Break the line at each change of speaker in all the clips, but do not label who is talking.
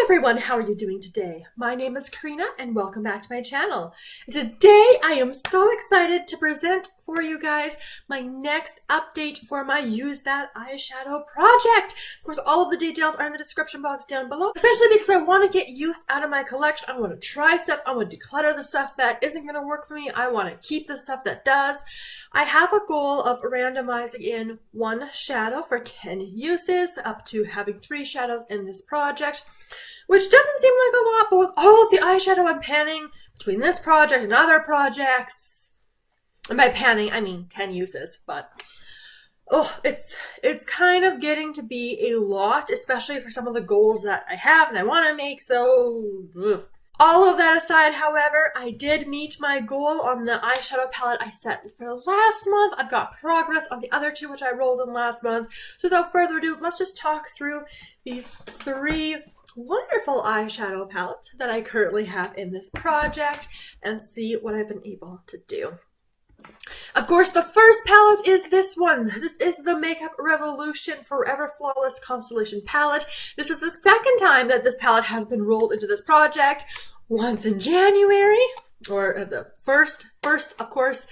Everyone, how are you doing today? My name is Karina and welcome back to my channel. Today I am so excited to present for you guys my next update for my Use That Eyeshadow project. Of course, all of the details are in the description box down below. Essentially because I want to get use out of my collection. I want to try stuff. I want to declutter the stuff that isn't going to work for me. I want to keep the stuff that does. I have a goal of randomizing in one shadow for 10 uses, up to having 3 shadows in this project. Which doesn't seem like a lot, but with all of the eyeshadow I'm panning between this project and other projects, and by panning I mean 10 uses, but it's kind of getting to be a lot, especially for some of the goals that I have and I want to make, so ugh. All of that aside, however, I did meet my goal on the eyeshadow palette I set for last month. I've got progress on the other 2 which I rolled in last month. So without further ado, let's just talk through these 3 wonderful eyeshadow palettes that I currently have in this project and see what I've been able to do. Of course, the first palette is this one. This is the Makeup Revolution Forever Flawless Constellation palette. This is the second time that this palette has been rolled into this project. Once in January, or the first, of course,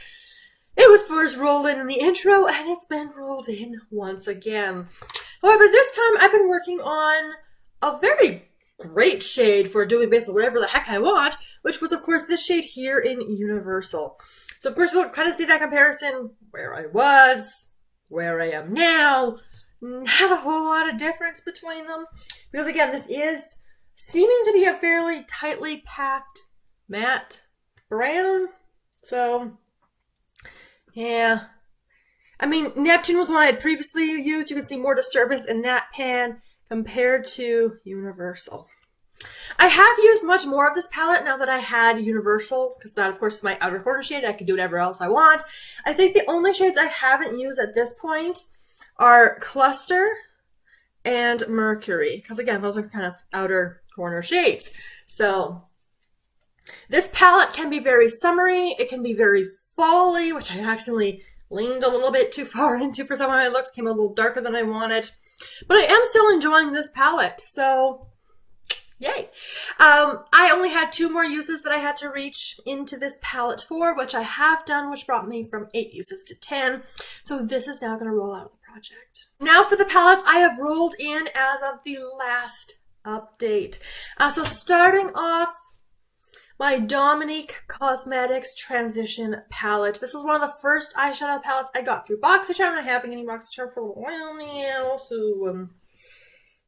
it was first rolled in the intro, and it's been rolled in once again. However, this time I've been working on a very great shade for doing basically whatever the heck I want, which was, of course, this shade here in Universal. So, of course, you'll kind of see that comparison where I was, where I am now. Not a whole lot of difference between them. Because, again, this is seeming to be a fairly tightly packed matte brown. So, yeah. I mean, Neptune was one I had previously used. You can see more disturbance in that pan compared to Universal. I have used much more of this palette now that I had Universal, because that, of course, is my outer corner shade. I can do whatever else I want. I think the only shades I haven't used at this point are Cluster and Mercury, because, again, those are kind of outer corner shades. So this palette can be very summery. It can be very fall-y, which I accidentally leaned a little bit too far into for some of my looks. Came a little darker than I wanted. But I am still enjoying this palette, so yay. I only had 2 more uses that I had to reach into this palette for, which I have done, which brought me from 8 uses to 10. So this is now going to roll out of the project. Now for the palettes I have rolled in as of the last update. So starting off, my Dominique Cosmetics Transition Palette. This is one of the first eyeshadow palettes I got through BoxyCharm. I haven't been getting BoxyCharm for a while now, so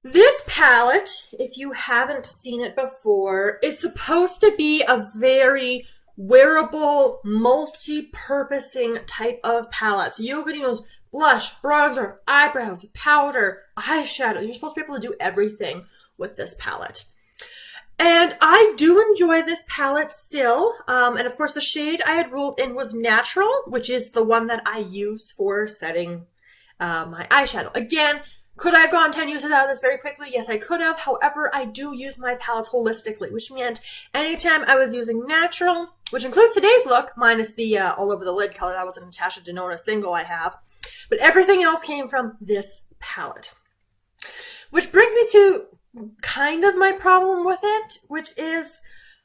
this palette, if you haven't seen it before, is supposed to be a very wearable, multi-purposing type of palette. So you can use blush, bronzer, eyebrows, powder, eyeshadow. You're supposed to be able to do everything with this palette. And I do enjoy this palette still. And of course, the shade I had rolled in was Natural, which is the one that I use for setting my eyeshadow. Again, could I have gone 10 uses out of this very quickly? Yes, I could have. However, I do use my palettes holistically, which meant anytime I was using Natural, which includes today's look, minus the all over the lid color. That was a Natasha Denona single I have. But everything else came from this palette. Which brings me to kind of my problem with it, which is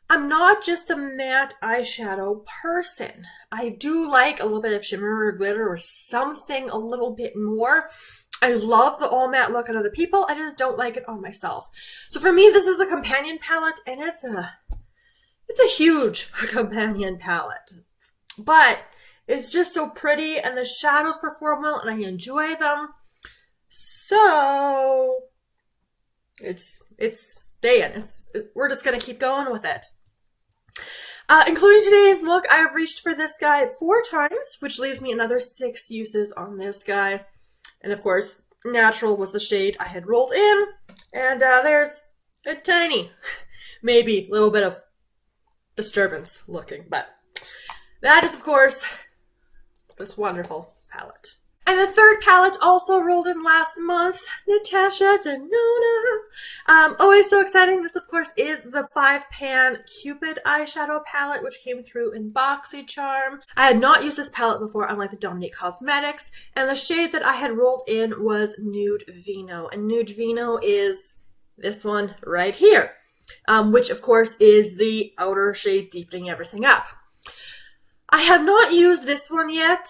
I'm not just a matte eyeshadow person. I do like a little bit of shimmer or glitter or something a little bit more. I love the all matte look on other people. I just don't like it on myself. So for me, this is a companion palette, and it's a huge companion palette. But it's just so pretty, and the shadows perform well, and I enjoy them. So it's staying. We're just gonna keep going with it. Including today's look, I have reached for this guy 4 times, which leaves me another 6 uses on this guy. And of course, Natural was the shade I had rolled in, and there's a tiny, maybe little bit of disturbance looking, but that is of course this wonderful palette. And the third palette also rolled in last month, Natasha Denona. Always so exciting. This, of course, is the 5-pan Cupid eyeshadow palette, which came through in BoxyCharm. I had not used this palette before, unlike the Dominique Cosmetics, and the shade that I had rolled in was Nude Veno. And Nude Veno is this one right here, which of course is the outer shade deepening everything up. I have not used this one yet.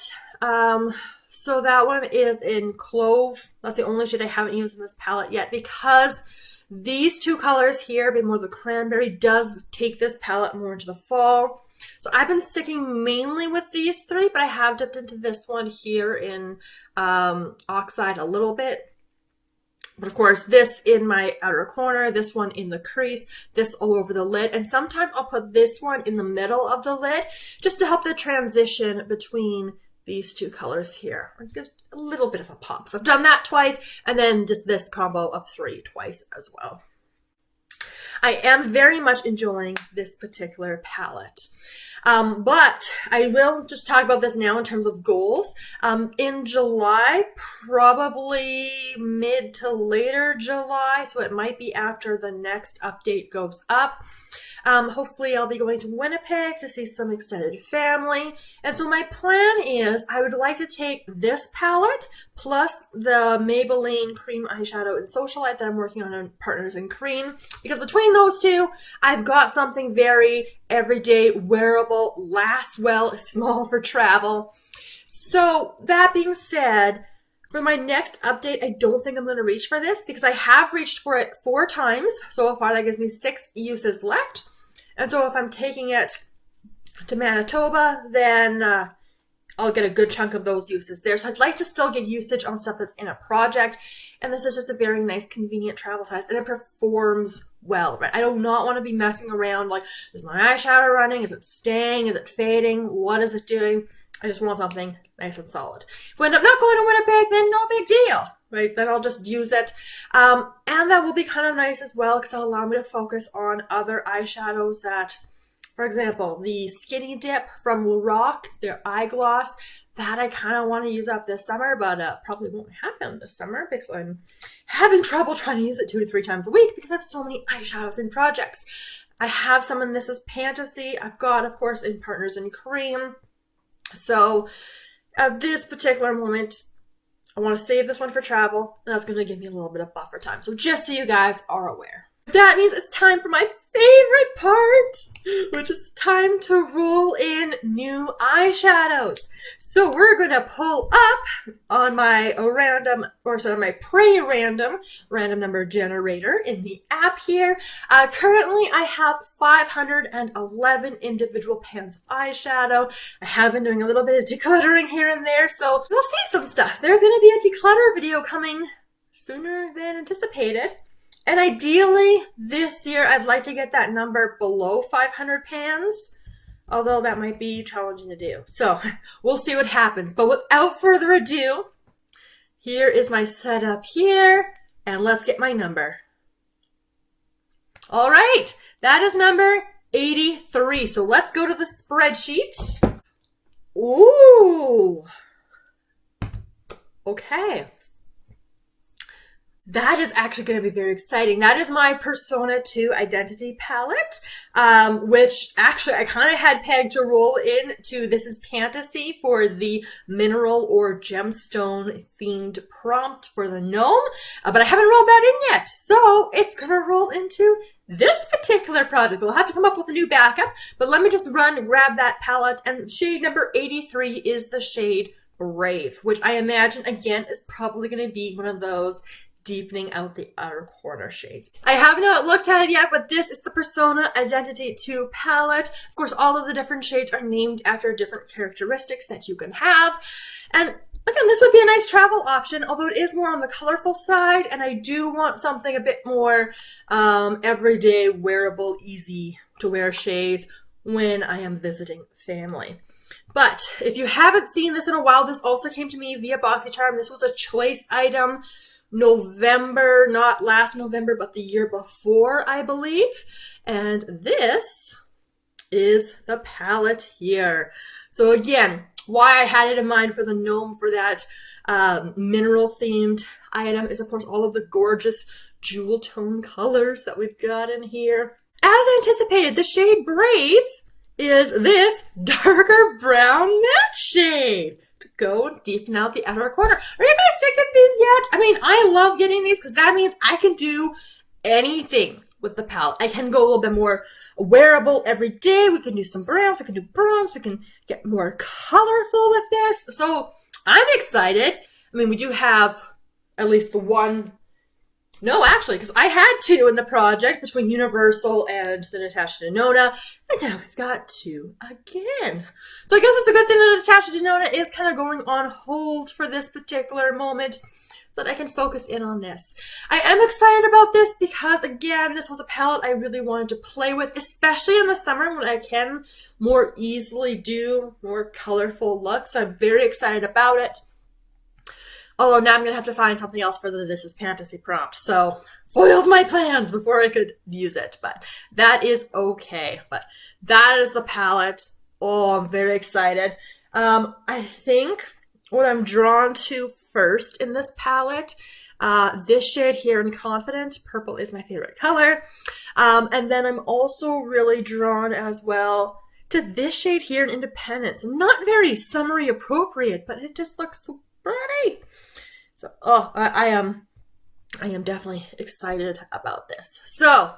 So that one is in Clove. That's the only shade I haven't used in this palette yet, because these two colors here, being more the cranberry, does take this palette more into the fall. So I've been sticking mainly with these three, but I have dipped into this one here in Oxide a little bit. But of course, this in my outer corner, this one in the crease, this all over the lid. And sometimes I'll put this one in the middle of the lid just to help the transition between these two colors here. Just a little bit of a pop. So I've done that twice, and then just this combo of three twice as well. I am very much enjoying this particular palette. But I will just talk about this now in terms of goals. In July, probably mid to later July, so it might be after the next update goes up. Hopefully I'll be going to Winnipeg to see some extended family. And so my plan is I would like to take this palette plus the Maybelline Cream Eyeshadow in Socialite that I'm working on Partners in Cream. Because between those two, I've got something very everyday, wearable, lasts well, is small for travel. So that being said, for my next update, I don't think I'm going to reach for this because I have reached for it 4 times so far. That gives me 6 uses left. And so if I'm taking it to Manitoba, then I'll get a good chunk of those uses there. So I'd like to still get usage on stuff that's in a project. And this is just a very nice, convenient travel size. And it performs well, right? I do not want to be messing around like, is my eyeshadow running? Is it staying? Is it fading? What is it doing? I just want something nice and solid. If we end up not going to Winnipeg, then no big deal, right? Then I'll just use it. And that will be kind of nice as well because it'll allow me to focus on other eyeshadows that, for example, the Skinny Dip from Lorac, their eye gloss, that I kind of want to use up this summer, but probably won't happen this summer because I'm having trouble trying to use it 2 to 3 times a week because I have so many eyeshadows in projects. I have some in This Is Fantasy. I've got, of course, in Partners in Cream. So at this particular moment, I want to save this one for travel, and that's going to give me a little bit of buffer time. So just so you guys are aware. That means it's time for my favorite part, which is time to roll in new eyeshadows. So we're going to pull up on my my pre-random random number generator in the app here. Currently, I have 511 individual pans of eyeshadow. I have been doing a little bit of decluttering here and there, so you'll see some stuff. There's going to be a declutter video coming sooner than anticipated. And ideally, this year, I'd like to get that number below 500 pans, although that might be challenging to do. So we'll see what happens. But without further ado, here is my setup here, and let's get my number. All right, that is number 83. So let's go to the spreadsheet. Ooh. Okay. That is actually going to be very exciting. That is my Persona 2 Identity palette, which actually I kind of had pegged to roll into This Is Fantasy for the mineral or gemstone themed prompt for the gnome, but I haven't rolled that in yet. So it's going to roll into this particular project. So we'll have to come up with a new backup, but let me just run and grab that palette. And shade number 83 is the shade Brave, which I imagine, again, is probably going to be one of those deepening out the outer corner shades. I have not looked at it yet, but this is the Persona Identity 2 palette. Of course, all of the different shades are named after different characteristics that you can have. And again, this would be a nice travel option, although it is more on the colorful side, and I do want something a bit more everyday, wearable, easy to wear shades when I am visiting family. But if you haven't seen this in a while, this also came to me via BoxyCharm. This was a choice item. November, not last November, but the year before, I believe. And this is the palette here. So again, why I had it in mind for the gnome for that mineral themed item is, of course, all of the gorgeous jewel tone colors that we've got in here. As anticipated, the shade Brave is this darker brown matte shade to go and deepen out the outer corner. Are you guys sick of these yet? I mean, I love getting these because that means I can do anything with the palette. I can go a little bit more wearable every day. We can do some browns, we can do bronze, we can get more colorful with this. So I'm excited. I mean, we do have at least the one, no, actually, because I had two in the project between Universal and the Natasha Denona, and now we've got two again. So I guess it's a good thing that Natasha Denona is kind of going on hold for this particular moment, so that I can focus in on this. I am excited about this because, again, this was a palette I really wanted to play with, especially in the summer when I can more easily do more colorful looks. I'm very excited about it. Although now I'm going to have to find something else for the This Is Fantasy prompt. So, foiled my plans before I could use it. But that is okay. But that is the palette. Oh, I'm very excited. I think what I'm drawn to first in this palette, this shade here in Confident. Purple is my favorite color. And then I'm also really drawn as well to this shade here in Independence. Not very summery appropriate, but it just looks so pretty. So, oh, I am definitely excited about this. So,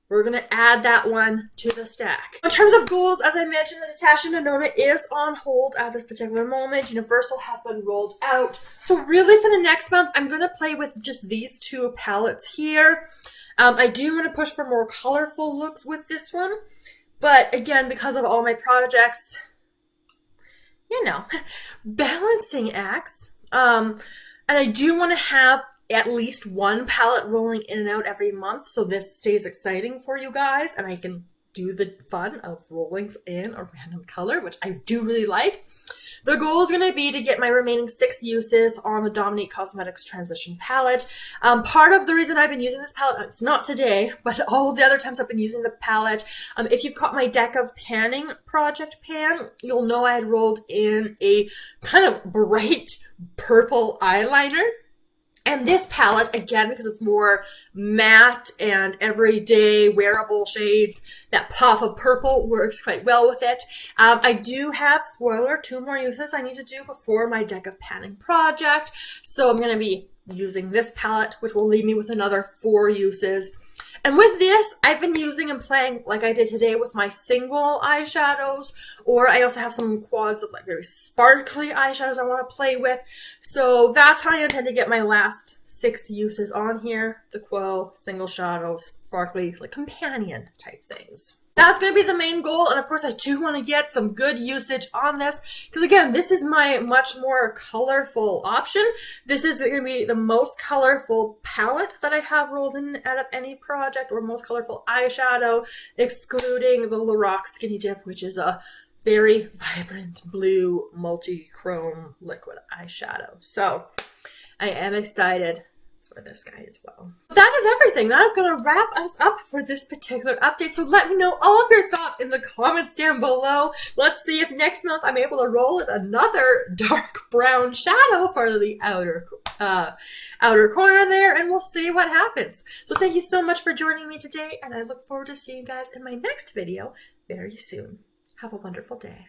we're going to add that one to the stack. In terms of goals, as I mentioned, the Natasha Denona is on hold at this particular moment. Universal has been rolled out. So really for the next month, I'm going to play with just these two palettes here. I do want to push for more colorful looks with this one. But again, because of all my projects, you know, balancing acts. And I do want to have at least one palette rolling in and out every month, so this stays exciting for you guys, and I can do the fun of rolling in a random color, which I do really like. The goal is going to be to get my remaining 6 uses on the Dominique Cosmetics Transition palette. Part of the reason I've been using this palette, it's not today, but all the other times I've been using the palette, if you've caught my deck of panning project pan, you'll know I had rolled in a kind of bright purple eyeliner. And this palette, again, because it's more matte and everyday wearable shades, that pop of purple works quite well with it. I do have, spoiler, 2 more uses I need to do before my deck of panning project. So I'm going to be using this palette, which will leave me with another 4 uses. And with this, I've been using and playing like I did today with my single eyeshadows, or I also have some quads of like very sparkly eyeshadows I want to play with. So that's how I intend to get my last 6 uses on here. The Quo, single shadows, sparkly, like companion type things. That's going to be the main goal, and of course I do want to get some good usage on this, because again, this is my much more colorful option. This is going to be the most colorful palette that I have rolled in out of any project, or most colorful eyeshadow, excluding the Lorac Skinny Dip, which is a very vibrant blue multi-chrome liquid eyeshadow. So I am excited for this guy as well. That is everything. That is going to wrap us up for this particular update. So let me know all of your thoughts in the comments down below. Let's see if next month I'm able to roll in another dark brown shadow for the outer corner there, and we'll see what happens. So thank you so much for joining me today, and I look forward to seeing you guys in my next video very soon. Have a wonderful day.